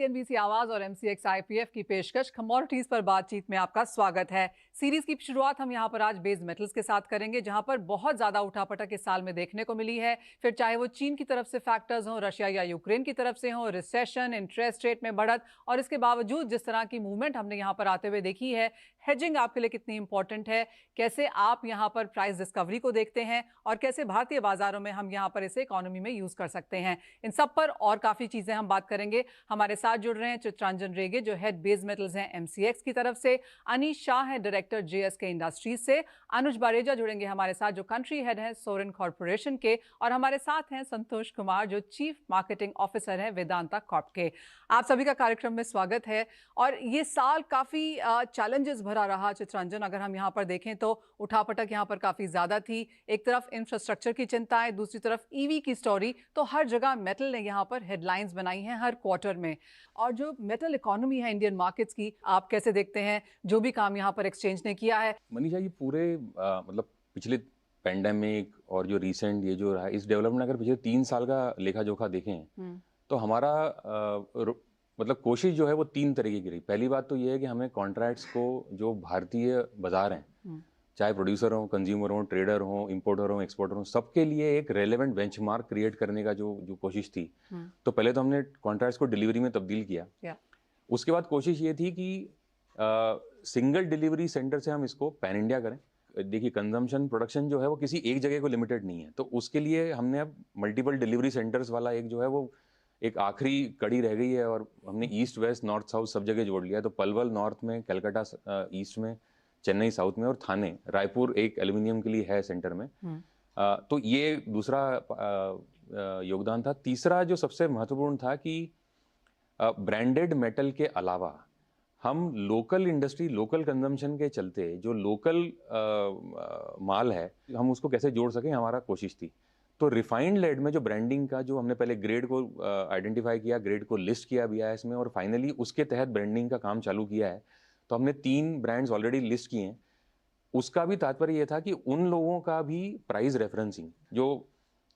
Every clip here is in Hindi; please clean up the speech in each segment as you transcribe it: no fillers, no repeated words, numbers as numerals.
एनबीसी आवाज और एमसीएक्स आईपीएफ की पेशकश कमोडिटीज पर बातचीत में आपका स्वागत है। सीरीज की शुरुआत हम यहां पर आज बेस मेटल्स के साथ करेंगे, जहां पर बहुत ज्यादा उठापटक इस साल में देखने को मिली है। फिर चाहे वो चीन की तरफ से फैक्टर्स हो, रशिया या यूक्रेन की तरफ से हो, रिसेशन, इंटरेस्ट रेट में बढ़त, और इसके बावजूद जिस तरह की मूवमेंट हमने यहां पर आते हुए देखी है, हेजिंग आपके लिए कितनी इंपॉर्टेंट है, कैसे आप यहां पर प्राइस डिस्कवरी को देखते हैं और कैसे भारतीय बाजारों में हम यहां पर इसे इकोनॉमी में यूज कर सकते हैं, इन सब पर और काफी चीजें हम बात करेंगे। हमारे साथ जुड़ रहे हैं चित्रांजन रेगे, जो हेड बेस मेटल्स हैं एमसीएक्स की तरफ से, अनीश शाह है डायरेक्टर जेएसके इंडस्ट्रीज से, अनुज बारेजा जुड़ेंगे हमारे साथ जो कंट्री हेड है सोरेन कॉर्पोरेशन के, और हमारे साथ हैं संतोष कुमार जो चीफ मार्केटिंग ऑफिसर है वेदांता कॉर्प के। आप सभी का कार्यक्रम में स्वागत है। और ये साल काफी चैलेंजेस भरा रहा चित्रांजन, अगर हम यहाँ पर देखें तो उठापटक यहाँ पर काफी ज्यादा थी। एक तरफ इंफ्रास्ट्रक्चर की चिंताएं, दूसरी तरफ ईवी की स्टोरी, तो हर जगह मेटल ने यहाँ पर हेडलाइंस बनाई हैं हर क्वार्टर में। और जो मेटल इकोनॉमी है इंडियन मार्केट्स की, आप कैसे देखते हैं जो भी काम यहाँ पर एक्सचेंज ने किया है? मनीषा, ये पूरे मतलब पिछले पेंडेमिक और जो रिसेंट ये जो रहा इस डेवलपमेंट, अगर पिछले 3 साल का लेखा जोखा देखें तो हमारा मतलब कोशिश जो है वो 3 तरीके की रही। पहली बात तो ये है कि हमें कॉन्ट्रैक्ट्स को, जो भारतीय बाजार हैं, चाहे प्रोड्यूसर हो, कंज्यूमर हो, ट्रेडर हो, इंपोर्टर हो, एक्सपोर्टर हो, सबके लिए एक रेलेवेंट बेंचमार्क क्रिएट करने का जो जो कोशिश थी। तो पहले तो हमने कॉन्ट्रैक्ट्स को डिलीवरी में तब्दील किया। उसके बाद कोशिश ये थी कि सिंगल डिलीवरी सेंटर से हम इसको पैन इंडिया करें। देखिए, कंजम्पशन प्रोडक्शन जो है वो किसी एक जगह को लिमिटेड नहीं है, तो उसके लिए हमने अब मल्टीपल डिलीवरी सेंटर्स वाला एक जो है वो एक आखिरी कड़ी रह गई है, और हमने ईस्ट वेस्ट नॉर्थ साउथ सब जगह जोड़ लिया है। तो पलवल नॉर्थ में, कलकत्ता ईस्ट में, चेन्नई साउथ में और थाने, रायपुर एक एल्यूमिनियम के लिए है सेंटर में। तो ये दूसरा योगदान था। तीसरा जो सबसे महत्वपूर्ण था कि ब्रांडेड मेटल के अलावा हम लोकल इंडस्ट्री, लोकल कंजम्पशन के चलते जो लोकल माल है हम उसको कैसे जोड़ सकें, हमारा कोशिश थी। तो रिफाइंड लेड में जो ब्रांडिंग का, जो हमने पहले ग्रेड को आइडेंटिफाई किया, ग्रेड को लिस्ट किया बीआईएस में, और फाइनली उसके तहत ब्रांडिंग का काम चालू किया है। तो हमने 3 ब्रांड्स ऑलरेडी लिस्ट किए हैं। उसका भी तात्पर्य ये था कि उन लोगों का भी प्राइस रेफरेंसिंग, जो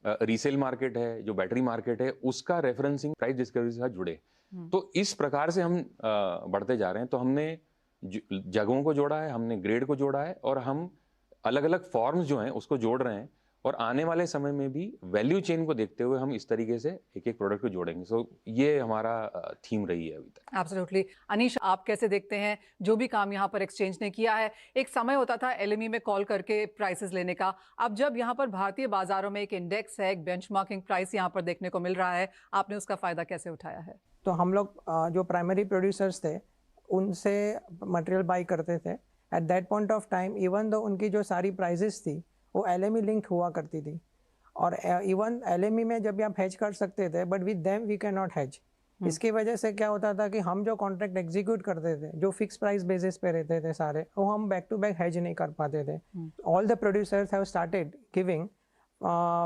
रीसेल मार्केट है, जो बैटरी मार्केट है, उसका रेफरेंसिंग प्राइस डिस्कवरी से साथ जुड़े। तो इस प्रकार से हम बढ़ते जा रहे हैं। तो हमने जगहों को जोड़ा है, हमने ग्रेड को जोड़ा है, और हम अलग अलग फॉर्म्स जो हैं उसको जोड़ रहे हैं। और आने वाले समय में भी वैल्यू चेन को देखते हुए हम इस तरीके से एक एक प्रोडक्ट को जोड़ेंगे। सो ये हमारा थीम रही है अभी तक। एब्सोल्युटली। अनीश, आप कैसे देखते हैं जो भी काम यहाँ पर एक्सचेंज ने किया है? एक समय होता था एलएमई में कॉल करके प्राइसेस लेने का, अब जब यहाँ पर भारतीय बाजारों में एक इंडेक्स है, एक बेंचमार्किंग प्राइस यहाँ पर देखने को मिल रहा है, आपने उसका फायदा कैसे उठाया है? तो हम लोग जो प्राइमरी प्रोड्यूसर्स थे उनसे मटेरियल बाई करते थे। At that point of time, even though उनकी जो सारी प्राइजेस थी वो एलएमई लिंक हुआ करती थी, और इवन एलएमई में जब आप हेज कर सकते थे, but with them we can not hedge. इसकी वजह से क्या होता था कि हम जो कॉन्ट्रैक्ट एग्जीक्यूट करते थे, जो फिक्स प्राइस बेसिस पे रहते थे सारे, वो हम बैक टू बैक हेज नहीं कर पाते थे। All the producers have started giving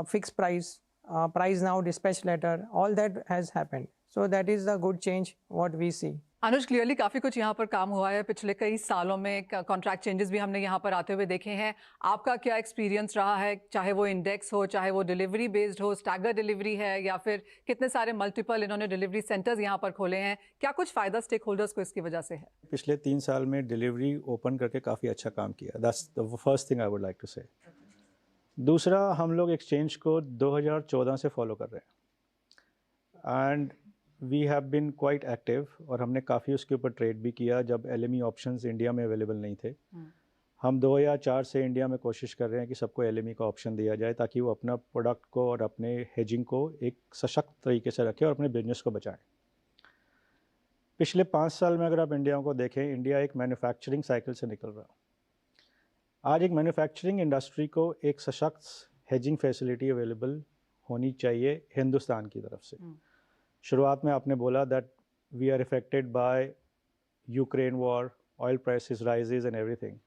fix price now, dispatch letter, all that has happened. So that is the good change what we see. Anuj, clearly काफी कुछ यहाँ पर काम हुआ है पिछले कई सालों में। कॉन्ट्रैक्ट चेंजेस भी हमने यहाँ पर आते हुए देखे हैं। आपका क्या एक्सपीरियंस रहा है, चाहे वो इंडेक्स हो, चाहे वो डिलीवरी बेस्ड हो, स्टैगर डिलीवरी है, या फिर कितने सारे मल्टीपल इन्होंने डिलीवरी सेंटर्स यहाँ पर खोले हैं? क्या कुछ फायदा स्टेक होल्डर्स को इसकी वजह से है? पिछले 3 साल में डिलीवरी ओपन करके काफ़ी अच्छा काम किया। That's the first thing I would like to say. दूसरा, हम लोग एक्सचेंज को 2014 से फॉलो कर रहे हैं, and we have been quite active, और हमने काफ़ी उसके ऊपर ट्रेड भी किया जब एलएमई ऑप्शंस इंडिया में अवेलेबल नहीं थे। हम 2004 से इंडिया में कोशिश कर रहे हैं कि सबको एलएमई का ऑप्शन दिया जाए, ताकि वो अपना प्रोडक्ट को और अपने हेजिंग को एक सशक्त तरीके से रखें और अपने बिजनेस को बचाएं। पिछले 5 साल में अगर आप इंडिया को देखें, इंडिया एक मैन्युफैक्चरिंग साइकिल से निकल रहा है। आज एक मैन्युफैक्चरिंग इंडस्ट्री को एक सशक्त हेजिंग फैसिलिटी अवेलेबल होनी चाहिए हिंदुस्तान की तरफ से। शुरुआत में आपने बोला that we are affected by Ukraine war, oil prices rises and everything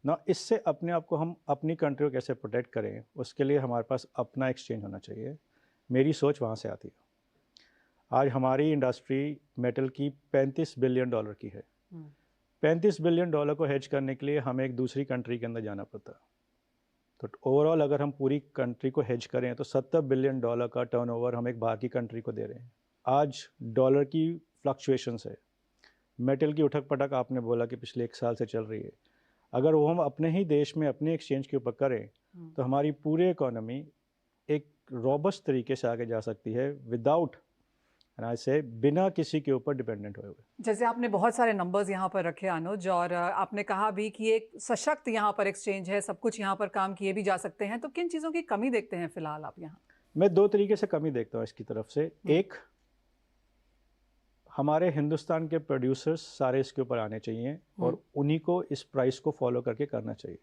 ना। इससे अपने आप को, हम अपनी कंट्री को कैसे प्रोटेक्ट करें, उसके लिए हमारे पास अपना एक्सचेंज होना चाहिए। मेरी सोच वहाँ से आती है। आज हमारी इंडस्ट्री मेटल की $35 बिलियन की है। $35 बिलियन को हेज करने के लिए हमें एक दूसरी कंट्री के अंदर जाना पड़ता है। तो ओवरऑल अगर हम पूरी कंट्री को हेज करें तो $70 बिलियन का टर्नओवर हम एक बाहर की कंट्री को दे रहे हैं। आज डॉलर की फ्लक्चुएशन है, मेटल की उठक पटक आपने बोला कि पिछले 1 साल से चल रही है, अगर वो हम अपने ही देश में अपने एक्सचेंज के ऊपर करें तो हमारी पूरी इकोनॉमी एक रॉबस्ट तरीके से आगे जा सकती है विदाउट से बिना किसी के ऊपर डिपेंडेंट हुए। जैसे आपने बहुत सारे नंबर्स यहाँ पर रखे अनुज, और आपने कहा भी कि एक सशक्त यहाँ पर एक्सचेंज है, सब कुछ यहाँ पर काम किए भी जा सकते हैं, तो किन चीज़ों की कमी देखते हैं फिलहाल आप यहाँ? मैं 2 तरीके से कमी देखता हूँ इसकी तरफ से। एक, हमारे हिंदुस्तान के प्रोड्यूसर्स सारे इसके ऊपर आने चाहिए और उन्हीं को इस प्राइस को फॉलो करके करना चाहिए।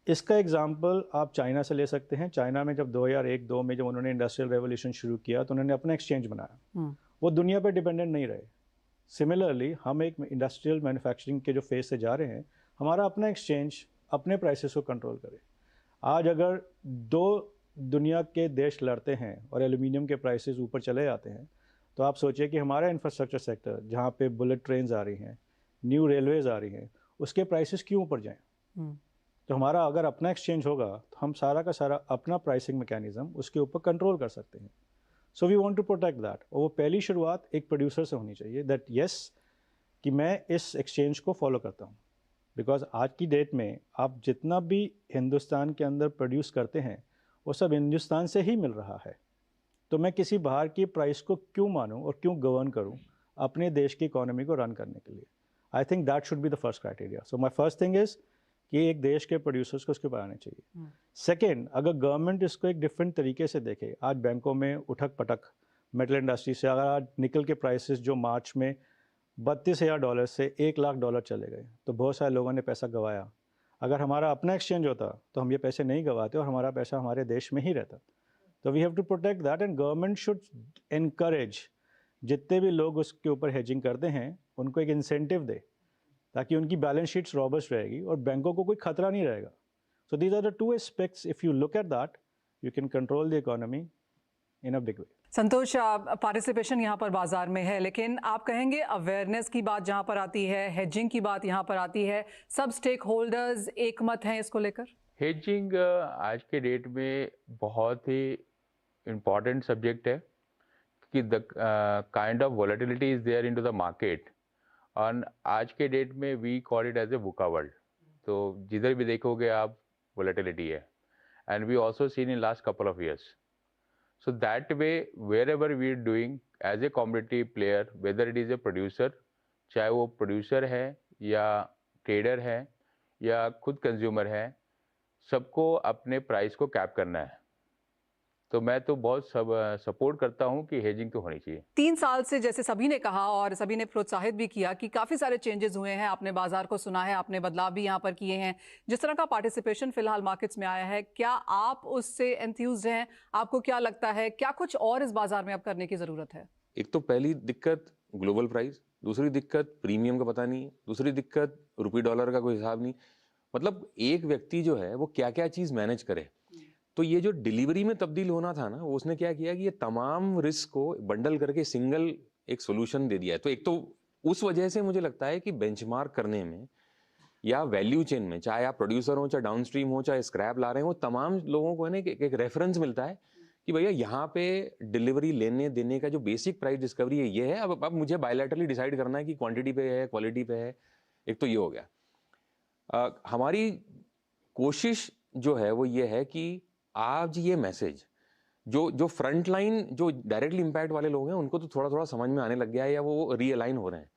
इसका एग्जांपल आप चाइना से ले सकते हैं। चाइना में जब 2001-2 में जब उन्होंने इंडस्ट्रियल रेवोल्यूशन शुरू किया तो उन्होंने अपना एक्सचेंज बनाया, वो दुनिया पे डिपेंडेंट नहीं रहे। सिमिलरली हम एक इंडस्ट्रियल मैन्युफैक्चरिंग के जो फेज से जा रहे हैं, हमारा अपना एक्सचेंज अपने प्राइसेस को कंट्रोल करे। आज अगर 2 दुनिया के देश लड़ते हैं और एल्यूमिनियम के प्राइसेस ऊपर चले जाते हैं, तो आप सोचिए कि हमारा इंफ्रास्ट्रक्चर सेक्टर जहाँ पे बुलेट ट्रेन्स आ रही हैं, न्यू रेलवेज आ रही हैं, उसके प्राइसेस क्यों ऊपर जाएं? तो हमारा अगर अपना एक्सचेंज होगा तो हम सारा का सारा अपना प्राइसिंग मैकेनिज्म उसके ऊपर कंट्रोल कर सकते हैं। So we want to protect that. और वो पहली शुरुआत एक प्रोड्यूसर से होनी चाहिए, दैट यस कि मैं इस एक्सचेंज को फॉलो करता हूँ। बिकॉज आज की डेट में आप जितना भी हिंदुस्तान के अंदर प्रोड्यूस करते हैं वो सब हिंदुस्तान से ही मिल रहा है। तो मैं किसी बाहर की प्राइस को क्यों मानूं और क्यों गवर्न करूं अपने देश की इकोनॉमी को रन करने के लिए? I think that should be the first criteria. So my first thing is कि एक देश के प्रोड्यूसर्स को उसके ऊपर आने चाहिए। सेकेंड, अगर गवर्नमेंट इसको एक डिफरेंट तरीके से देखे, आज बैंकों में उठक पटक मेटल इंडस्ट्री से, अगर आज निकल के प्राइसेस जो मार्च में $32,000 से $1,00,000 चले गए तो बहुत सारे लोगों ने पैसा गंवाया। अगर हमारा अपना एक्सचेंज होता तो हम ये पैसे नहीं गंवाते और हमारा पैसा हमारे देश में ही रहता। तो we have to protect that and government should encourage जितने भी लोग उसके ऊपर हेजिंग करते हैं उनको एक इंसेंटिव दे ताकि उनकी बैलेंस शीट्स रॉबस्ट रहेगी और बैंकों को कोई खतरा नहीं रहेगा। So these are the 2 aspects, if you look at that you can control the economy in a big way. Santosh, participation यहाँ पर बाजार में है, लेकिन आप कहेंगे अवेयरनेस की बात जहाँ पर आती है, हेजिंग की बात यहाँ पर आती है, सब स्टेक होल्डर्स एक मत हैं इसको लेकर? हेजिंग आज के डेट में बहुत ही इम्पॉर्टेंट सब्जेक्ट है कि the kind of volatility is there into the market, और आज के डेट में we call it as a VUCA world. तो जिधर भी देखोगे आप वॉलेटिलिटी है, and we also seen in last couple of years. So that way wherever we are doing as a competitive player, whether it is a producer, चाहे वो प्रोड्यूसर है या ट्रेडर है या खुद कंज्यूमर है, सबको अपने प्राइस को कैप करना है। तो मैं तो बहुत सपोर्ट करता हूं कि हेजिंग तो होनी चाहिए। 3 साल से जैसे सभी ने कहा और सभी ने प्रोत्साहित भी किया कि काफ़ी सारे चेंजेस हुए हैं, आपने बाजार को सुना है, आपने बदलाव भी यहाँ पर किए हैं, जिस तरह का पार्टिसिपेशन फिलहाल मार्केट्स में आया है, क्या आप उससे एंथ्यूज्ड हैं? आपको क्या लगता है, क्या कुछ और इस बाजार में अब करने की ज़रूरत है? एक तो पहली दिक्कत ग्लोबल प्राइस, दूसरी दिक्कत प्रीमियम का पता नहीं, दूसरी दिक्कत रुपये डॉलर का कोई हिसाब नहीं। मतलब एक व्यक्ति जो है वो क्या क्या चीज़ मैनेज करे। तो ये जो डिलीवरी में तब्दील होना था ना, वो उसने क्या किया कि ये तमाम रिस्क को बंडल करके सिंगल एक सोल्यूशन दे दिया है। तो एक तो उस वजह से मुझे लगता है कि बेंचमार्क करने में या वैल्यू चेन में, चाहे आप प्रोड्यूसर हो, चाहे डाउनस्ट्रीम हो, चाहे स्क्रैप ला रहे हैं, वो तमाम लोगों को एक रेफरेंस मिलता है कि भैया यहाँ पे डिलीवरी लेने देने का जो बेसिक प्राइस डिस्कवरी है ये है। अब मुझे बायलैटरली डिसाइड करना है कि क्वांटिटी पे है, क्वालिटी पे है। एक तो ये हो गया। हमारी कोशिश जो है वो ये है कि आज ये मैसेज जो फ्रंट लाइन जो डायरेक्टली इम्पैक्ट वाले लोग हैं उनको तो थोड़ा थोड़ा समझ में आने लग गया है या वो रीअलाइन हो रहे हैं।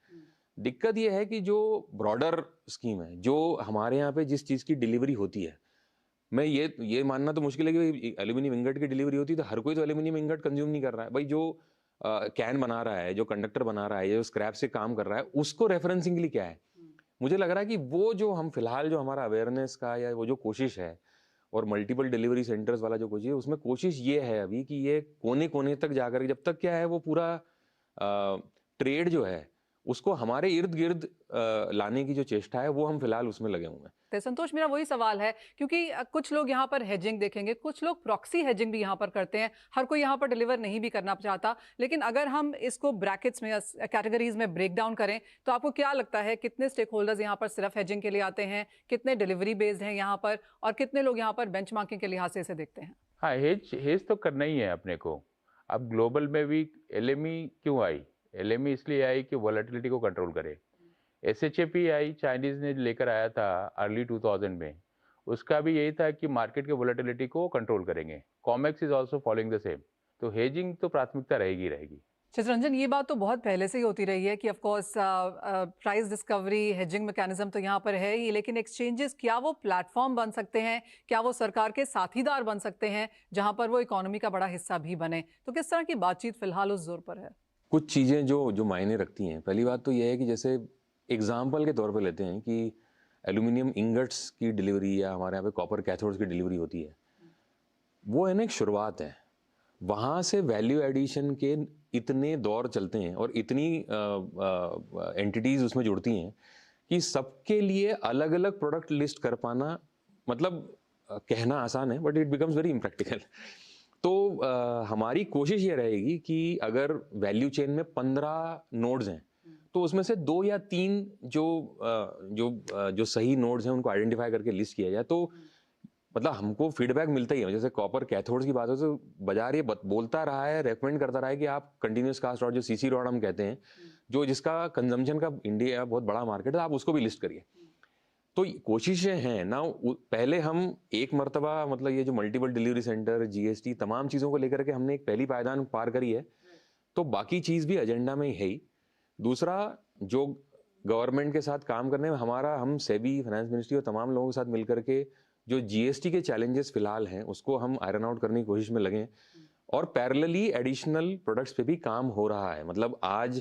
दिक्कत ये है कि जो ब्रॉडर स्कीम है, जो हमारे यहाँ पे जिस चीज़ की डिलीवरी होती है, मैं ये मानना तो मुश्किल है कि एल्यूमिनियम इंगट की डिलीवरी होती है तो हर कोई तो एल्यूमिनियम इंगट कंज्यूम नहीं कर रहा है भाई। जो कैन बना रहा है, जो कंडक्टर बना रहा है, जो स्क्रैप से काम कर रहा है, उसको रेफरेंसिंग के लिए क्या है? मुझे लग रहा है कि वो जो हम फिलहाल जो हमारा अवेयरनेस का या वो जो कोशिश है और मल्टीपल डिलीवरी सेंटर्स वाला जो कोशिश है, उसमें कोशिश ये है अभी कि ये कोने कोने तक जाकर, जब तक क्या है वो पूरा ट्रेड जो है उसको हमारे इर्द गिर्द लाने की जो चेष्टा है वो हम फिलहाल उसमें लगे हुए हैं। तो संतोष, मेरा वही सवाल है, क्योंकि कुछ लोग यहाँ पर हेजिंग देखेंगे, कुछ लोग प्रॉक्सी हेजिंग भी यहाँ पर करते हैं, हर कोई यहाँ पर डिलीवर नहीं भी करना चाहता। लेकिन अगर हम इसको ब्रैकेट्स में, कैटेगरीज में ब्रेक डाउन करें तो आपको क्या लगता है कितने स्टेक होल्डर्स यहाँ पर सिर्फ हेजिंग के लिए आते हैं, कितने डिलीवरी बेस्ड हैं यहाँ पर, और कितने लोग यहाँ पर बेंचमार्किंग के लिहाज से इसे देखते हैं? हाँ, हेज तो करना ही है अपने को। अब ग्लोबल में भी LME क्यों आई? LME इसलिए आई कि वॉलेटिलिटी को कंट्रोल करे। SHAP आई चाइनीज ने लेकर आया था अर्ली 2000 में, उसका भी यही था कि मार्केट के वॉलेटिलिटी को कंट्रोल करेंगे। COMEX is also following the same. तो हेजिंग तो प्राथमिकता रहेगी रहेगी। चित्ररंजन, ये बात तो बहुत पहले से ही होती रही है कि of course price discovery, hedging mechanism तो यहाँ पर है ही, लेकिन एक्सचेंजेस क्या वो प्लेटफॉर्म बन सकते हैं, क्या वो सरकार के साथीदार बन सकते हैं जहाँ पर वो इकोनॉमी का बड़ा हिस्सा भी बने? तो किस तरह की बातचीत फिलहाल उस जोर पर है? कुछ चीज़ें जो मायने रखती हैं। पहली बात तो यह है कि जैसे एग्जाम्पल के तौर पर लेते हैं कि एल्यूमिनियम इंगट्स की डिलीवरी या हमारे यहाँ पे कॉपर कैथोड्स की डिलीवरी होती है, वो है ना एक शुरुआत है। वहाँ से वैल्यू एडिशन के इतने दौर चलते हैं और इतनी एंटिटीज उसमें जुड़ती हैं कि सबके लिए अलग अलग प्रोडक्ट लिस्ट कर पाना, मतलब कहना आसान है but it becomes very impractical. तो हमारी कोशिश ये रहेगी कि अगर वैल्यू चेन में 15 नोड्स हैं तो उसमें से 2 या 3 जो सही नोड्स हैं उनको आइडेंटिफाई करके लिस्ट किया जाए। तो मतलब हमको फीडबैक मिलता ही है। जैसे कॉपर कैथोड्स की बात हो तो बाजार ये बोलता रहा है, रेकमेंड करता रहा है कि आप कंटिन्यूस कास्ट रॉड, जो CC रॉड हम कहते हैं, जो जिसका कंजम्पशन का इंडिया बहुत बड़ा मार्केट है, आप उसको भी लिस्ट करिए। तो कोशिशें हैं ना। पहले हम एक मर्तबा, मतलब ये जो मल्टीपल डिलीवरी सेंटर, GST, तमाम चीज़ों को लेकर के हमने एक पहली पायदान पार करी है, तो बाकी चीज़ भी एजेंडा में ही है ही। दूसरा, जो गवर्नमेंट के साथ काम करने में हम सेबी, फाइनेंस मिनिस्ट्री और तमाम लोगों के साथ मिलकर के जो GST के चैलेंजेस फिलहाल हैं उसको हम आयरन आउट करने की कोशिश में लगे, और पैरेलली एडिशनल प्रोडक्ट्स पे भी काम हो रहा है। मतलब आज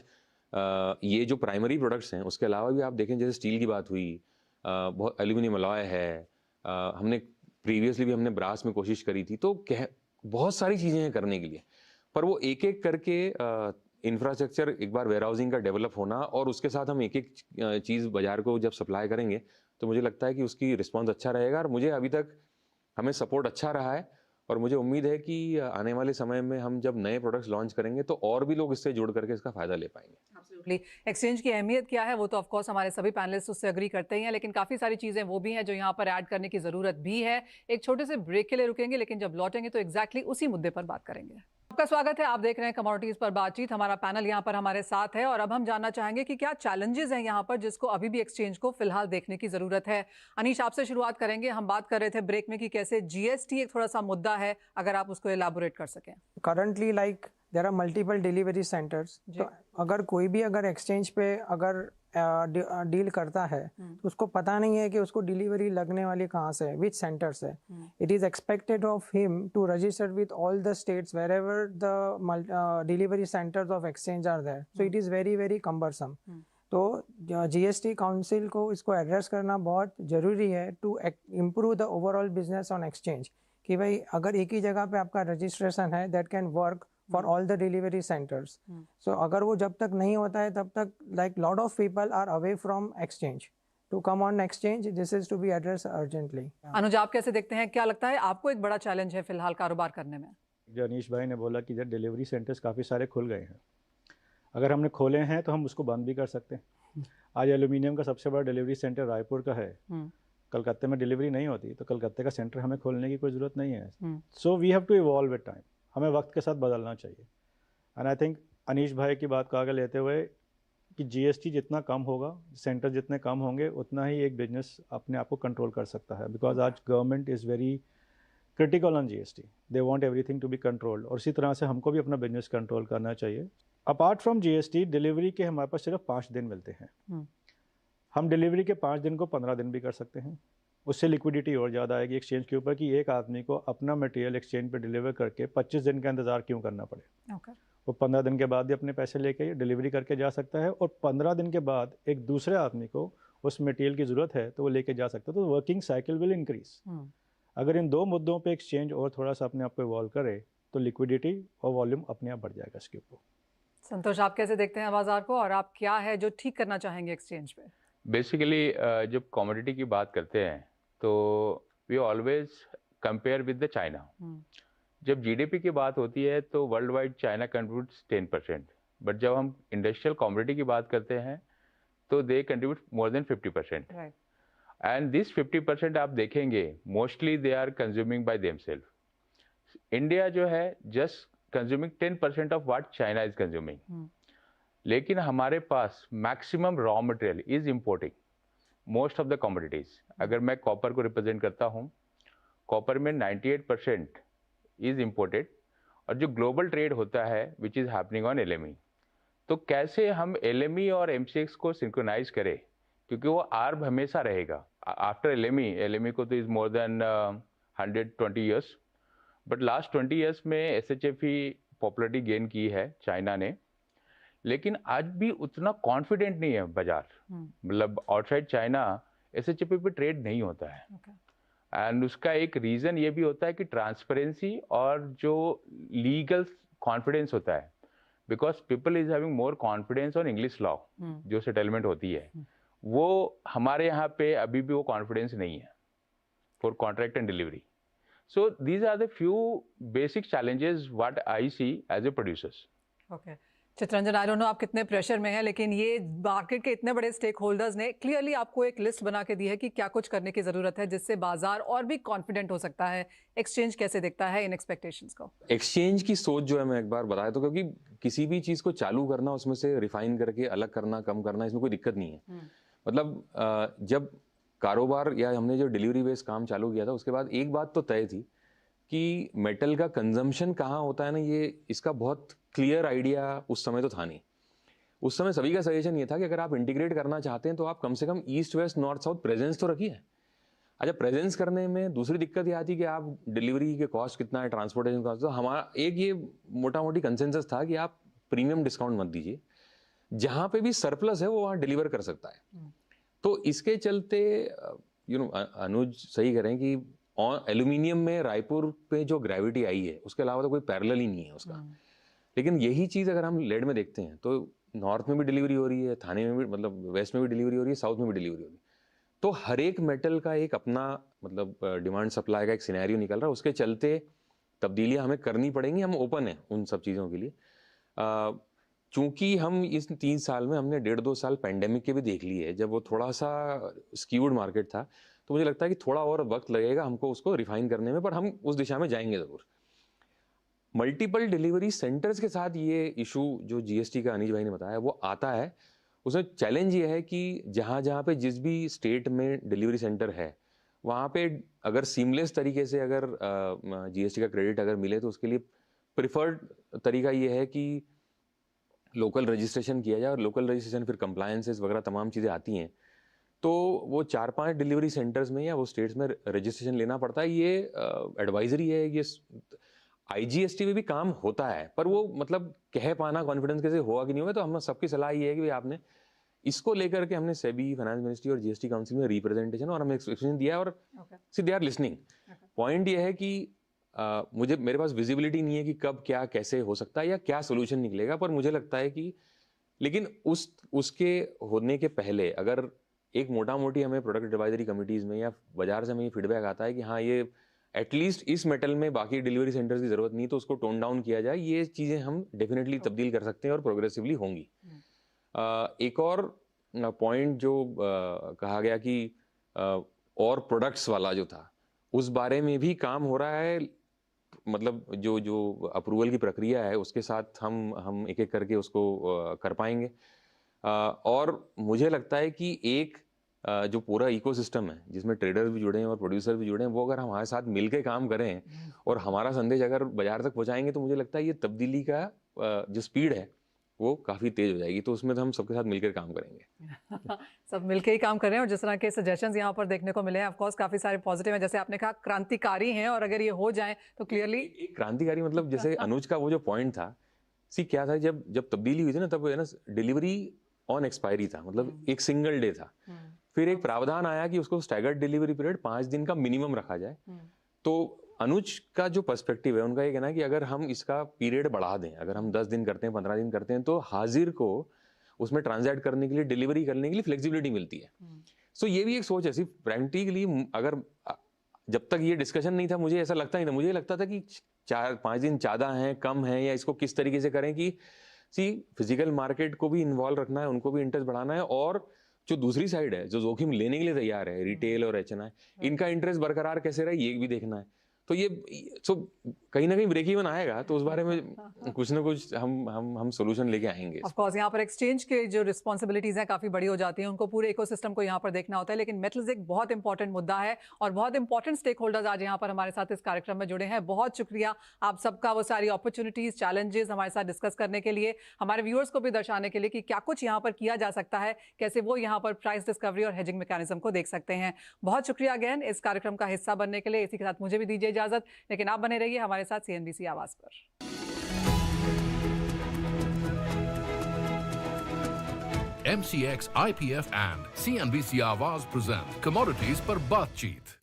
ये जो प्राइमरी प्रोडक्ट्स हैं उसके अलावा भी आप देखें, जैसे स्टील की बात हुई, बहुत एल्यूमिनियम अलॉय है, हमने प्रीवियसली भी हमने ब्रास में कोशिश करी थी। तो बहुत सारी चीज़ें हैं करने के लिए, पर वो एक एक करके इंफ्रास्ट्रक्चर, एक बार वेयरहाउसिंग का डेवलप होना और उसके साथ हम एक एक चीज़ बाजार को जब सप्लाई करेंगे तो मुझे लगता है कि उसकी रिस्पॉन्स अच्छा रहेगा। और मुझे अभी तक हमें सपोर्ट अच्छा रहा है और मुझे उम्मीद है कि आने वाले समय में हम जब नए प्रोडक्ट्स लॉन्च करेंगे तो और भी लोग इससे जुड़ करके इसका फायदा ले पाएंगे। एब्सोल्युटली। एक्सचेंज की अहमियत क्या है वो तो ऑफ कोर्स हमारे सभी पैनलिस्ट उससे एग्री करते ही हैं, लेकिन काफ़ी सारी चीज़ें वो भी हैं जो यहाँ पर ऐड करने की ज़रूरत भी है। एक छोटे से ब्रेक के लिए रुकेंगे, लेकिन जब लौटेंगे तो एग्जैक्टली उसी मुद्दे पर बात करेंगे। आपका स्वागत है, आप देख रहे हैं कमोडिटीज पर बातचीत। हमारा पैनल यहाँ पर हमारे साथ है और अब हम जानना चाहेंगे कि क्या चैलेंजेस हैं यहाँ पर जिसको अभी भी एक्सचेंज को फिलहाल देखने की जरूरत है। अनीश, आपसे शुरुआत करेंगे। हम बात कर रहे थे ब्रेक में कि कैसे GST एक थोड़ा सा मुद्दा है, अगर आप उसको एलाबोरेट कर सकें। Currently like there are multiple delivery centres, तो अगर कोई भी अगर एक्सचेंज पे अगर डील करता है तो उसको पता नहीं है कि उसको डिलीवरी लगने वाली कहाँ से है, विच सेंटर से। It is expected of him to register with all the states wherever the delivery centres of exchange are there, so it is very very cumbersome. तो GST काउंसिल को इसको एड्रेस करना बहुत ज़रूरी है to improve the overall business on exchange, कि भाई अगर एक ही जगह पे आपका रजिस्ट्रेशन है that can work for all the delivery centres. So अगर वो जब तक नहीं होता है तब तक like lot of people are away from exchange to come on exchange. This is to be address urgently. Anuj, आप कैसे देखते हैं, क्या लगता है आपको एक बड़ा चैलेंज है फिलहाल कारोबार करने में? जो अनीश भाई ने बोला कि जब डिलीवरी सेंटर्स काफ़ी सारे खुल गए हैं, अगर हमने खोले हैं तो हम उसको बंद भी कर सकते हैं। आज एल्यूमिनियम का सबसे बड़ा डिलीवरी सेंटर रायपुर का है, कलकत्ते में डिलीवरी नहीं होती तो कलकत्ते का सेंटर हमें खोलने की कोई ज़रूरत नहीं है। So we have to evolve with time, हमें वक्त के साथ बदलना चाहिए। एंड आई थिंक अनीश भाई की बात को आगे लेते हुए कि GST जितना कम होगा, सेंटर जितने कम होंगे, उतना ही एक बिजनेस अपने आप को कंट्रोल कर सकता है। बिकॉज आज government is very critical on GST, they want everything to be controlled, और इसी तरह से हमको भी अपना बिजनेस कंट्रोल करना चाहिए। अपार्ट फ्रॉम GST, डिलीवरी के हमारे पास सिर्फ 5 दिन मिलते हैं। हम डिलीवरी के 5 दिन को 15 दिन भी कर सकते हैं। उससे लिक्विडिटी और ज़्यादा आएगी एक्सचेंज के ऊपर कि एक आदमी को अपना मटेरियल एक्सचेंज पे डिलीवर करके 25 दिन का इंतज़ार क्यों करना पड़े। वो 15 दिन के बाद ही अपने पैसे लेके डिलीवरी करके जा सकता है, और 15 दिन के बाद एक दूसरे आदमी को उस मटेरियल की ज़रूरत है तो वो लेके जा सकता है। तो वर्किंग साइकिल विल इंक्रीज। अगर इन 2 मुद्दों पे एक्सचेंज और थोड़ा सा अपने आप को इवॉल्व करे तो लिक्विडिटी और वॉल्यूम अपने आप बढ़ जाएगा इसके ऊपर। संतोष, आप कैसे देखते हैं बाजार को, और आप क्या है जो ठीक करना चाहेंगे एक्सचेंज पे? बेसिकली जब कमोडिटी की बात करते हैं तो we always compare with the China. जब GDP की बात होती है तो world wide China contributes 10%, but जब हम इंडस्ट्रियल कमोडिटी की बात करते हैं तो they contribute more than 50%। And this 50% आप देखेंगे mostly they are consuming by themself. India जो है just consuming 10% of what China is consuming. लेकिन हमारे पास maximum raw material is importing most of the commodities. अगर मैं कॉपर को रिप्रेजेंट करता हूँ, कॉपर में 98% इज इम्पोर्टेड, और जो ग्लोबल ट्रेड होता है which is happening on LME। तो कैसे हम LME और MCX को सिंक्रोनाइज करें, क्योंकि वो आर्ब हमेशा रहेगा आफ्टर LME को तो is more than 120 years, but last 20 years में SHF ही पॉपुलरिटी गेन की है चाइना ने, लेकिन आज भी उतना कॉन्फिडेंट नहीं है बाजार। मतलब आउटसाइड चाइना SHF पे ट्रेड नहीं होता है। एंड उसका एक रीज़न ये भी होता है कि ट्रांसपेरेंसी और जो लीगल कॉन्फिडेंस होता है, because people is having more confidence on English law, जो सेटलमेंट होती है, वो हमारे यहाँ पे अभी भी वो कॉन्फिडेंस नहीं है for contract and delivery. So these are the few basic challenges what I see as a producers. Okay Chittaranjan, I don't know आप कितने प्रेशर में हैं, लेकिन ये मार्केट के इतने बड़े स्टेक होल्डर्स ने क्लियरली आपको एक लिस्ट बना के दी है कि क्या कुछ करने की ज़रूरत है जिससे बाजार और भी कॉन्फिडेंट हो सकता है। एक्सचेंज कैसे देखता है इन एक्सपेक्टेशंस को? एक्सचेंज की सोच जो है, मैं एक बार बताया तो, क्योंकि किसी भी चीज़ को चालू करना, उसमें से रिफाइन करके अलग करना, कम करना, इसमें कोई दिक्कत नहीं है। मतलब जब कारोबार या हमने जो डिलीवरी बेस्ड काम चालू किया था, उसके बाद एक बात तो तय थी कि मेटल का कंजम्पशन कहाँ होता है ना, ये इसका बहुत क्लियर आइडिया उस समय तो था नहीं। उस समय सभी का सजेशन ये था कि अगर आप इंटीग्रेट करना चाहते हैं तो आप कम से कम east west north south presence तो रखिए। अच्छा, प्रेजेंस करने में दूसरी दिक्कत ये आती कि आप डिलीवरी के कॉस्ट कितना है, ट्रांसपोर्टेशन कॉस्ट, तो हमारा एक ये मोटा मोटी कंसेंसस था कि आप प्रीमियम डिस्काउंट मत दीजिए, जहाँ पे भी सरप्लस है वो वहाँ डिलीवर कर सकता है। तो इसके चलते अनुज सही करें कि एल्यूमिनियम में रायपुर पे जो ग्रेविटी आई है, उसके अलावा तो कोई पैरेलल ही नहीं है उसका। लेकिन यही चीज़ अगर हम लेड में देखते हैं तो नॉर्थ में भी डिलीवरी हो रही है, थाने में भी, मतलब वेस्ट में भी डिलीवरी हो रही है, साउथ में भी डिलीवरी हो रही है। तो हर एक मेटल का एक अपना मतलब डिमांड सप्लाई का एक सिनेरियो निकल रहा है, उसके चलते तब्दीलियां हमें करनी पड़ेंगी। हम ओपन हैं उन सब चीज़ों के लिए। चूंकि हम इस 3 साल में हमने 1.5-2 साल पेंडेमिक के भी देख लिए, जब वो थोड़ा सा स्क्यूड मार्केट था, तो मुझे लगता है कि थोड़ा और वक्त लगेगा हमको उसको रिफाइन करने में, पर हम उस दिशा में जाएंगे ज़रूर। मल्टीपल डिलीवरी सेंटर्स के साथ ये इशू जो GST का अनीश भाई ने बताया वो आता है। उसमें चैलेंज ये है कि जहाँ जहाँ पे जिस भी स्टेट में डिलीवरी सेंटर है, वहाँ पे अगर सीमलेस तरीके से अगर GST का क्रेडिट अगर मिले तो उसके लिए प्रिफर्ड तरीका ये है कि लोकल रजिस्ट्रेशन किया जाए, और लोकल रजिस्ट्रेशन फिर कंप्लायंसेस वगैरह तमाम चीज़ें आती हैं, तो वो 4-5 डिलीवरी सेंटर्स में या वो स्टेट्स में रजिस्ट्रेशन लेना पड़ता है। ये एडवाइजरी है, ये IGST में भी काम होता है, पर वो मतलब कह पाना कॉन्फिडेंस कैसे होगा कि नहीं होगा। तो हम सबकी सलाह ये है कि आपने इसको लेकर के हमने सेबी, फाइनेंस मिनिस्ट्री और GST काउंसिल में रिप्रेजेंटेशन और हमें एक्सप्लेनेशन दिया, और सी दे आर लिसनिंग। पॉइंट ये है कि मेरे पास विजिबिलिटी नहीं है कि कब क्या कैसे हो सकता है या क्या सोल्यूशन निकलेगा, पर मुझे लगता है कि लेकिन उसके होने के पहले अगर एक मोटा मोटी हमें प्रोडक्ट एडवाइजरी कमिटीज़ में या बाजार से हमें ये फीडबैक आता है कि हाँ ये एटलीस्ट इस मेटल में बाकी डिलीवरी सेंटर्स की ज़रूरत नहीं, तो उसको टोन डाउन किया जाए, ये चीज़ें हम डेफिनेटली तब्दील कर सकते हैं और प्रोग्रेसिवली होंगी। एक और पॉइंट जो कहा गया कि और प्रोडक्ट्स वाला जो था, उस बारे में भी काम हो रहा है। मतलब जो अप्रूवल की प्रक्रिया है उसके साथ हम एक एक करके उसको कर पाएंगे। और मुझे लगता है कि एक जो पूरा इकोसिस्टम है जिसमें ट्रेडर्स भी जुड़े हैं और प्रोड्यूसर भी जुड़े हैं, वो अगर हमारे साथ मिलके काम करें और हमारा संदेश अगर बाजार तक पहुंचाएंगे, तो मुझे लगता है ये तब्दीली का जो स्पीड है वो काफ़ी तेज हो जाएगी। तो उसमें तो हम सबके साथ मिलकर काम करेंगे। सब मिलकर ही काम कर रहे हैं, और जिस तरह के सजेशंस यहाँ पर देखने को मिले हैं, ऑफ कोर्स काफ़ी सारे पॉजिटिव हैं, जैसे आपने कहा क्रांतिकारी हैं, और अगर ये हो जाए तो क्लियरली क्रांतिकारी मतलब जैसे अनुज का वो जो पॉइंट था, क्या था, जब तब्दीली हुई थी ना, तब है ना डिलीवरी ऑन एक्सपायरी था, मतलब एक सिंगल डे था। फिर एक प्रावधान आया कि उसको स्टैगर्ड डिलीवरी पीरियड 5 दिन का मिनिमम रखा जाए। तो अनुज का जो पर्सपेक्टिव है उनका ये कहना है कि अगर हम इसका पीरियड बढ़ा दें, अगर हम 10 दिन करते हैं, 15 दिन करते हैं, तो हाजिर को उसमें ट्रांजैक्ट करने के लिए, डिलीवरी करने के लिए फ्लेक्सिबिलिटी मिलती है। सो ये भी एक सोच है। सिर्फ प्रैक्टिकली अगर जब तक ये डिस्कशन नहीं था, मुझे ऐसा लगता नहीं था, मुझे लगता था कि 4-5 दिन ज़्यादा हैं, कम हैं, या इसको किस तरीके से करें कि फिजिकल मार्केट को भी इन्वॉल्व रखना है, उनको भी इंटरेस्ट बढ़ाना है, और जो दूसरी साइड है जो जोखिम लेने के लिए तैयार है, रिटेल और HNI, इनका इंटरेस्ट बरकरार कैसे रहे ये भी देखना है। तो ये कहीं ना कहीं ब्रेक इवन आएगा, तो उस बारे में कुछ ना कुछ हम सोल्यूशन लेके आएंगे। ऑफ कोर्स यहाँ पर एक्सचेंज के जो रिस्पॉन्सिबिलिटीज हैं काफ़ी बड़ी हो जाती हैं, उनको पूरे इकोसिस्टम को यहाँ पर देखना होता है, लेकिन मेटल्स एक बहुत इंपॉर्टेंट मुद्दा है और बहुत इंपॉर्टेंट स्टेक होल्डर्स आज यहाँ पर हमारे साथ इस कार्यक्रम में जुड़े हैं। बहुत शुक्रिया आप सबका, वो सारी अपॉर्चुनिटीज़, चैलेंजेस हमारे साथ डिस्कस करने के लिए, हमारे व्यूअर्स को भी दर्शाने के लिए कि क्या कुछ यहाँ पर किया जा सकता है, कैसे वो यहाँ पर प्राइस डिस्कवरी और हेजिंग मैकेनिज्म को देख सकते हैं। बहुत शुक्रिया अगेन इस कार्यक्रम का हिस्सा बनने के लिए। इसी के साथ मुझे भी दीजिए इजाजत, लेकिन आप बने रहिए हमारे साथ CNBC आवाज पर। MCX IPF and CNBC आवाज present commodities पर बातचीत।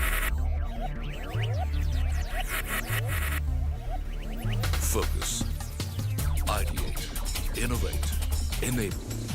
Focus, ideate, innovate, enable.